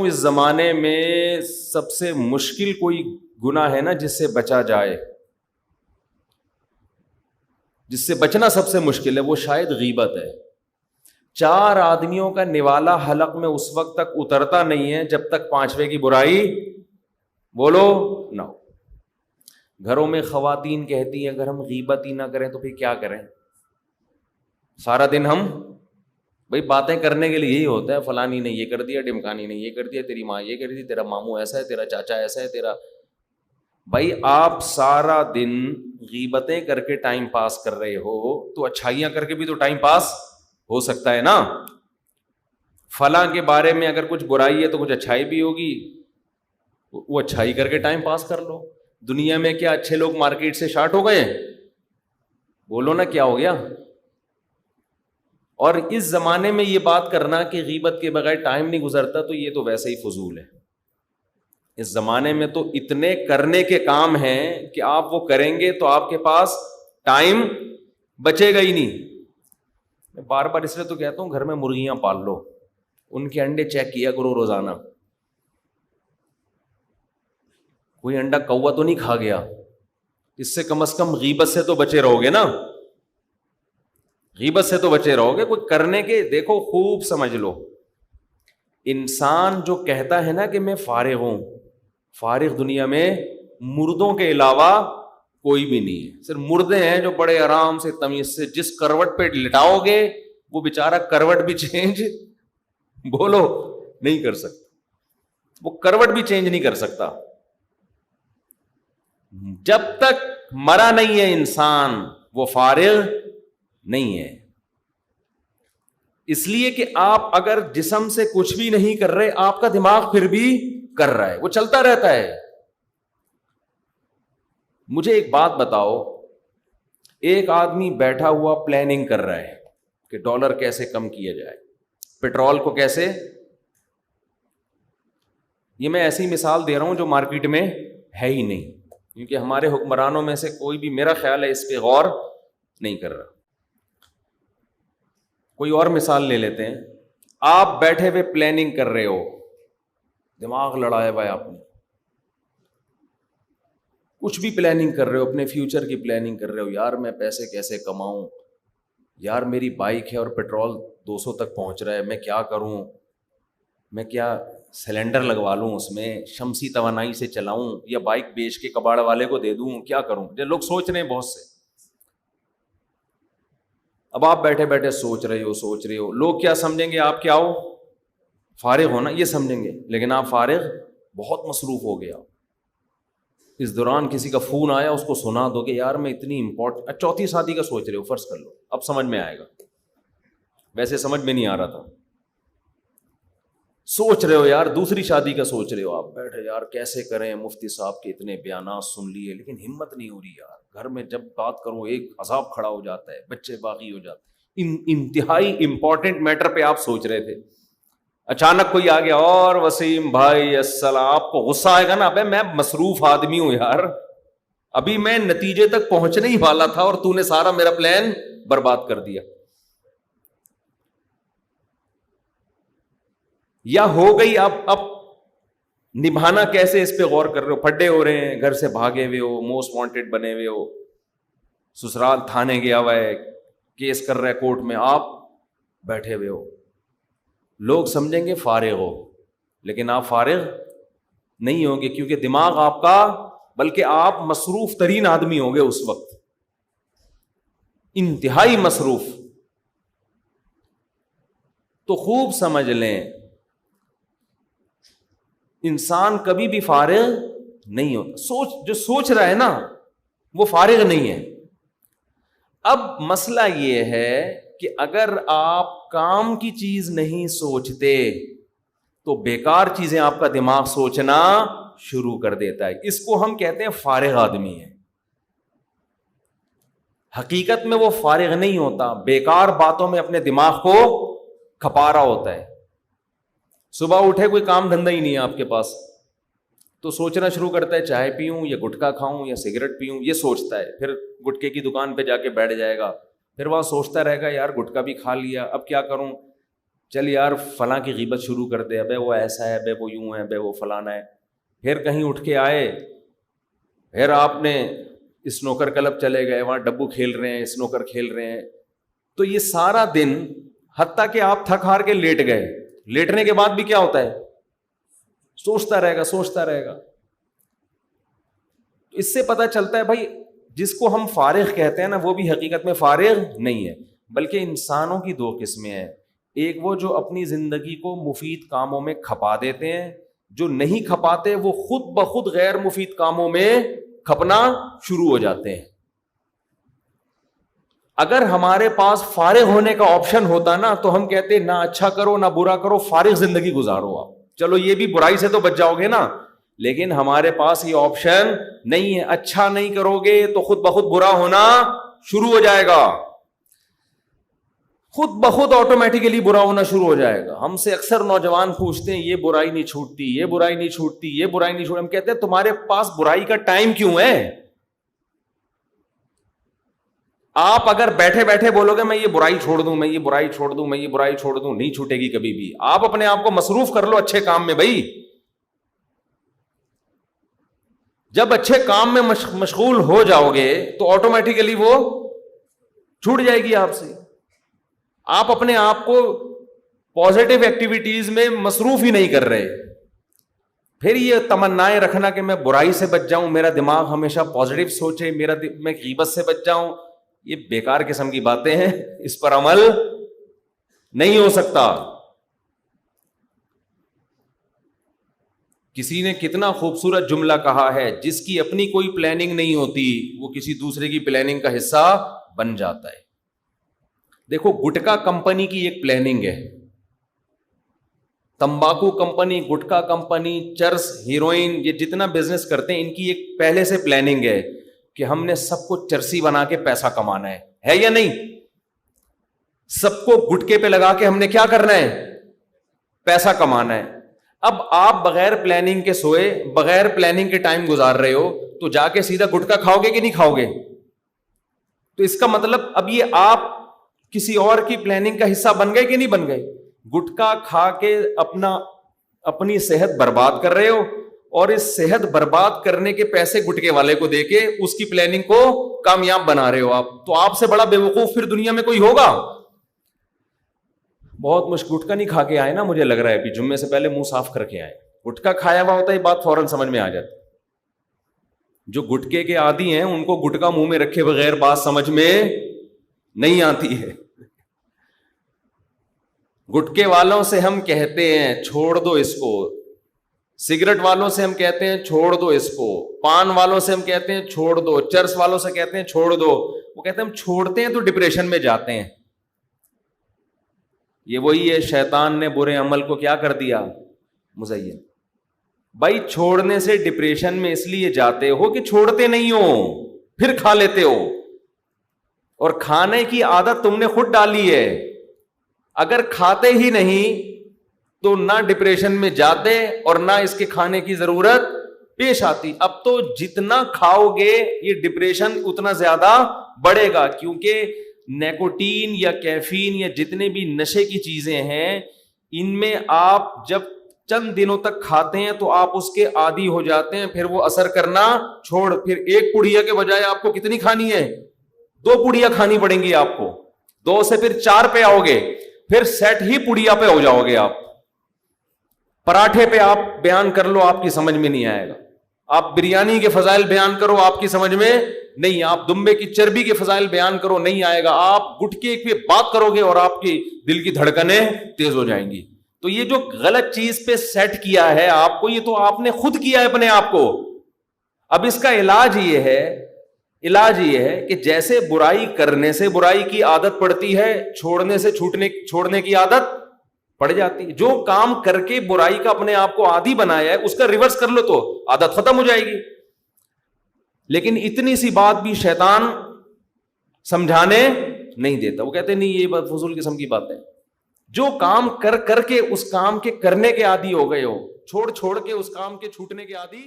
اس زمانے میں سب سے مشکل کوئی گناہ ہے نا جس سے بچا جائے، جس سے بچنا سب سے مشکل ہے، وہ شاید غیبت ہے۔ 4 آدمیوں کا نوالا حلق میں اس وقت تک اترتا نہیں ہے جب تک 5ویں کی برائی بولو نہ ہو۔ گھروں میں خواتین کہتی ہیں اگر ہم غیبت ہی نہ کریں تو پھر کیا کریں؟ سارا دن ہم بھائی باتیں کرنے کے لیے یہی ہوتا ہے، فلانی نے یہ کر دیا، ڈمکانی نے یہ کر دیا، تیری ماں یہ کر دی، تیرا ماموں ایسا ہے، تیرا چاچا ایسا ہے، تیرا بھائی آپ سارا دن غیبتیں کر کے ٹائم پاس کر رہے ہو تو اچھائیاں کر کے بھی تو ٹائم پاس ہو سکتا ہے نا۔ فلاں کے بارے میں اگر کچھ برائی ہے تو کچھ اچھائی بھی ہوگی، وہ اچھائی کر کے ٹائم پاس کر لو۔ دنیا میں کیا اچھے لوگ مارکیٹ سے شارٹ ہو گئے؟ بولو نا کیا ہو گیا؟ اور اس زمانے میں یہ بات کرنا کہ غیبت کے بغیر ٹائم نہیں گزرتا تو یہ تو ویسے ہی فضول ہے۔ اس زمانے میں تو اتنے کرنے کے کام ہیں کہ آپ وہ کریں گے تو آپ کے پاس ٹائم بچے گا ہی نہیں۔ میں بار بار اس لیے تو کہتا ہوں گھر میں مرغیاں پال لو، ان کے انڈے چیک کیا کرو روزانہ، کوئی انڈا کوا تو نہیں کھا گیا، اس سے کم از کم غیبت سے تو بچے رہو گے نا، غیبت سے تو بچے رہو گے۔ کوئی کرنے کے دیکھو خوب سمجھ لو، انسان جو کہتا ہے نا کہ میں فارغ ہوں، فارغ دنیا میں مردوں کے علاوہ کوئی بھی نہیں ہے، صرف مردے ہیں جو بڑے آرام سے تمیز سے جس کروٹ پہ لٹاؤ گے وہ بیچارہ کروٹ بھی چینج بولو نہیں کر سکتا، وہ کروٹ بھی چینج نہیں کر سکتا جب تک مرا نہیں ہے انسان، وہ فارغ نہیں ہے۔ اس لیے کہ آپ اگر جسم سے کچھ بھی نہیں کر رہے، آپ کا دماغ پھر بھی کر رہا ہے، وہ چلتا رہتا ہے۔ مجھے ایک بات بتاؤ، ایک آدمی بیٹھا ہوا پلاننگ کر رہا ہے کہ ڈالر کیسے کم کیا جائے، پیٹرول کو کیسے، یہ میں ایسی مثال دے رہا ہوں جو مارکیٹ میں ہے ہی نہیں، کیونکہ ہمارے حکمرانوں میں سے کوئی بھی میرا خیال ہے اس پہ غور نہیں کر رہا۔ کوئی اور مثال لے لیتے ہیں، آپ بیٹھے ہوئے پلاننگ کر رہے ہو، دماغ لڑایا ہوا ہے آپ نے، کچھ بھی پلاننگ کر رہے ہو، اپنے فیوچر کی پلاننگ کر رہے ہو، یار میں پیسے کیسے کماؤں، یار میری بائک ہے اور پیٹرول 200 تک پہنچ رہا ہے، میں کیا کروں، میں کیا سلنڈر لگوا لوں اس میں، شمسی توانائی سے چلاؤں یا بائک بیچ کے کباڑ والے کو دے دوں، کیا کروں؟ جو لوگ سوچ رہے ہیں بہت سے، اب آپ بیٹھے بیٹھے سوچ رہے ہو، لوگ کیا سمجھیں گے؟ آپ کیا ہو؟ فارغ ہو نا، یہ سمجھیں گے، لیکن آپ فارغ بہت مصروف ہو گیا۔ اس دوران کسی کا فون آیا، اس کو سنا دو کہ یار میں اتنی امپورٹنٹ، چوتھی شادی کا سوچ رہے ہو، فرض کر لو، اب سمجھ میں آئے گا، ویسے سمجھ میں نہیں آ رہا تھا، سوچ رہے ہو یار دوسری شادی کا سوچ رہے ہو، آپ بیٹھے یار کیسے کریں، مفتی صاحب کے اتنے بیانات سن لیے لیکن ہمت نہیں ہو رہی یار، گھر میں جب بات کرو ایک عذاب کھڑا ہو جاتا ہے، بچے باغی ہو جاتے ہیں، انتہائی امپورٹنٹ میٹر پہ آپ سوچ رہے تھے، اچانک کوئی آ گیا، اور وسیم بھائی السلام، آپ کو غصہ آئے گا نا، ابے میں مصروف آدمی ہوں یار، ابھی میں نتیجے تک پہنچنے ہی والا تھا اور تو نے سارا میرا پلان برباد کر دیا۔ یا ہو گئی، اب نبھانا کیسے، اس پہ غور کر رہے ہو، پھڈے ہو رہے ہیں، گھر سے بھاگے ہوئے ہو، موسٹ وانٹڈ بنے ہوئے ہو، سسرال تھانے گیا ہوا ہے، کیس کر رہے کورٹ میں، آپ بیٹھے ہوئے ہو، لوگ سمجھیں گے فارغ ہو، لیکن آپ فارغ نہیں ہوں گے، کیونکہ دماغ آپ کا، بلکہ آپ مصروف ترین آدمی ہوں گے اس وقت، انتہائی مصروف۔ تو خوب سمجھ لیں، انسان کبھی بھی فارغ نہیں ہوتا، جو سوچ رہا ہے نا وہ فارغ نہیں ہے۔ اب مسئلہ یہ ہے کہ اگر آپ کام کی چیز نہیں سوچتے تو بیکار چیزیں آپ کا دماغ سوچنا شروع کر دیتا ہے، اس کو ہم کہتے ہیں فارغ آدمی ہے۔ حقیقت میں وہ فارغ نہیں ہوتا، بیکار باتوں میں اپنے دماغ کو کھپا رہا ہوتا ہے۔ صبح اٹھے کوئی کام دھندہ ہی نہیں ہے آپ کے پاس، تو سوچنا شروع کرتا ہے چائے پیوں یا گٹکا کھاؤں یا سگریٹ پیوں، یہ سوچتا ہے، پھر گٹکے کی دکان پہ جا کے بیٹھ جائے گا، پھر وہاں سوچتا رہے گا یار گٹکا بھی کھا لیا، اب کیا کروں، چل یار فلاں کی غیبت شروع کر دے، ابے وہ ایسا ہے، ابے وہ یوں ہے، ابے وہ فلانا ہے. پھر کہیں اٹھ کے آئے، پھر آپ نے اسنوکر کلب چلے گئے، وہاں ڈبو کھیل رہے ہیں، اسنوکر کھیل رہے ہیں. تو یہ سارا دن، حتیٰ کہ آپ تھک ہار کے لیٹ گئے، لیٹنے کے بعد بھی کیا ہوتا ہے؟ سوچتا رہے گا، سوچتا رہے گا. اس سے پتہ چلتا ہے بھائی جس کو ہم فارغ کہتے ہیں نا، وہ بھی حقیقت میں فارغ نہیں ہے. بلکہ انسانوں کی دو قسمیں ہیں، ایک وہ جو اپنی زندگی کو مفید کاموں میں کھپا دیتے ہیں، جو نہیں کھپاتے وہ خود بخود غیر مفید کاموں میں کھپنا شروع ہو جاتے ہیں. اگر ہمارے پاس فارغ ہونے کا آپشن ہوتا نا تو ہم کہتے نہ اچھا کرو نہ برا کرو، فارغ زندگی گزارو. آپ چلو یہ بھی برائی سے تو بچ جاؤ گے نا، لیکن ہمارے پاس یہ آپشن نہیں ہے. اچھا نہیں کرو گے تو خود بخود برا ہونا شروع ہو جائے گا، خود بخود آٹومیٹیکلی برا ہونا شروع ہو جائے گا. ہم سے اکثر نوجوان پوچھتے ہیں یہ برائی نہیں چھوٹتی، یہ برائی نہیں چھوٹتی، یہ برائی نہیں چھوٹتی. ہم کہتے ہیں تمہارے پاس برائی کا ٹائم کیوں ہے؟ آپ اگر بیٹھے بیٹھے بولو گے میں یہ برائی چھوڑ دوں، میں یہ برائی چھوڑ دوں، میں یہ برائی چھوڑ دوں، نہیں چھوٹے گی کبھی بھی. آپ اپنے آپ کو مصروف کر لو اچھے کام میں. بھائی جب اچھے کام میں مشغول ہو جاؤ گے تو آٹومیٹیکلی وہ چھوٹ جائے گی آپ سے. آپ اپنے آپ کو پازیٹیو ایکٹیویٹیز میں مصروف ہی نہیں کر رہے. پھر یہ تمنائیں رکھنا کہ میں برائی سے بچ جاؤں، میرا دماغ ہمیشہ پازیٹیو سوچے، میں غیبت سے بچ جاؤں، یہ بیکار قسم کی باتیں ہیں، اس پر عمل نہیں ہو سکتا. کسی نے کتنا خوبصورت جملہ کہا ہے، جس کی اپنی کوئی پلاننگ نہیں ہوتی وہ کسی دوسرے کی پلاننگ کا حصہ بن جاتا ہے. دیکھو گٹکا کمپنی کی ایک پلاننگ ہے، تمباکو کمپنی، گٹکا کمپنی، چرس، ہیروئن، یہ جتنا بزنس کرتے ہیں ان کی ایک پہلے سے پلاننگ ہے کہ ہم نے سب کو چرسی بنا کے پیسہ کمانا ہے یا نہیں؟ سب کو گٹکے پہ لگا کے ہم نے کیا کرنا ہے؟ پیسہ کمانا ہے. اب آپ بغیر پلاننگ کے سوئے، بغیر پلاننگ کے ٹائم گزار رہے ہو، تو جا کے سیدھا گٹکا کھاؤ گے کہ نہیں کھاؤ گے؟ تو اس کا مطلب اب یہ آپ کسی اور کی پلاننگ کا حصہ بن گئے کہ نہیں بن گئے؟ گٹکا کھا کے اپنی صحت برباد کر رہے ہو، اور اس صحت برباد کرنے کے پیسے گٹکے والے کو دے کے اس کی پلاننگ کو کامیاب بنا رہے ہو آپ. تو آپ سے بڑا بے وقوف پھر دنیا میں کوئی ہوگا؟ بہت مشکل. گٹکا نہیں کھا کے آئے نا، مجھے لگ رہا ہے ابھی جمعے سے پہلے منہ صاف کر کے آئے. گٹکا کھایا ہوا ہوتا ہے بات فوراً سمجھ میں آ جاتی. جو گٹکے کے عادی ہیں ان کو گٹکا منہ میں رکھے بغیر بات سمجھ میں نہیں آتی ہے. گٹکے والوں سے ہم کہتے ہیں چھوڑ دو اس کو، سگریٹ والوں سے ہم کہتے ہیں چھوڑ دو اس کو، پان والوں سے ہم کہتے ہیں چھوڑ دو، چرس والوں سے کہتے ہیں چھوڑ دو. وہ کہتے ہیں ہم چھوڑتے ہیں تو ڈپریشن میں جاتے ہیں. یہ وہی ہے، شیطان نے برے عمل کو کیا کر دیا؟ مزین. بھائی چھوڑنے سے ڈپریشن میں اس لیے جاتے ہو کہ چھوڑتے نہیں ہو، پھر کھا لیتے ہو، اور کھانے کی عادت تم نے خود ڈالی ہے. اگر کھاتے ہی نہیں تو نہ ڈپریشن میں جاتے اور نہ اس کے کھانے کی ضرورت پیش آتی. اب تو جتنا کھاؤ گے یہ ڈپریشن اتنا زیادہ بڑھے گا، کیونکہ نیکوٹین یا کیفین یا جتنے بھی نشے کی چیزیں ہیں ان میں آپ جب چند دنوں تک کھاتے ہیں تو آپ اس کے عادی ہو جاتے ہیں، پھر وہ اثر کرنا پھر ایک پڑیا کے بجائے آپ کو کتنی کھانی ہے؟ 2 پڑیا کھانی پڑیں گی آپ کو. 2 سے پھر 4 پہ آؤ گے، پھر سیٹ ہی پڑیا پہ ہو جاؤ گے. آپ پراٹھے پہ آپ بیان کر لو آپ کی سمجھ میں نہیں آئے گا، آپ بریانی کے فضائل بیان کرو آپ کی سمجھ میں نہیں، آپ دمبے کی چربی کے فضائل بیان کرو نہیں آئے گا، آپ گٹکے کی بات کرو گے اور آپ کی دل کی دھڑکنیں تیز ہو جائیں گی. تو یہ جو غلط چیز پہ سیٹ کیا ہے آپ کو، یہ تو آپ نے خود کیا ہے اپنے آپ کو. اب اس کا علاج یہ ہے کہ جیسے برائی کرنے سے برائی کی عادت پڑتی ہے، چھوڑنے سے چھوڑنے کی عادت پڑ جاتی ہے. جو کام کر کے برائی کا اپنے آپ کو عادی بنایا ہے اس کا ریورس کر لو تو عادت ختم ہو جائے گی. لیکن اتنی سی بات بھی شیطان سمجھانے نہیں دیتا. وہ کہتے نہیں یہ بات فضول قسم کی بات ہے. جو کام کر کے اس کام کے کرنے کے عادی ہو گئے ہو، چھوڑ کے اس کام کے چھوٹنے کے عادی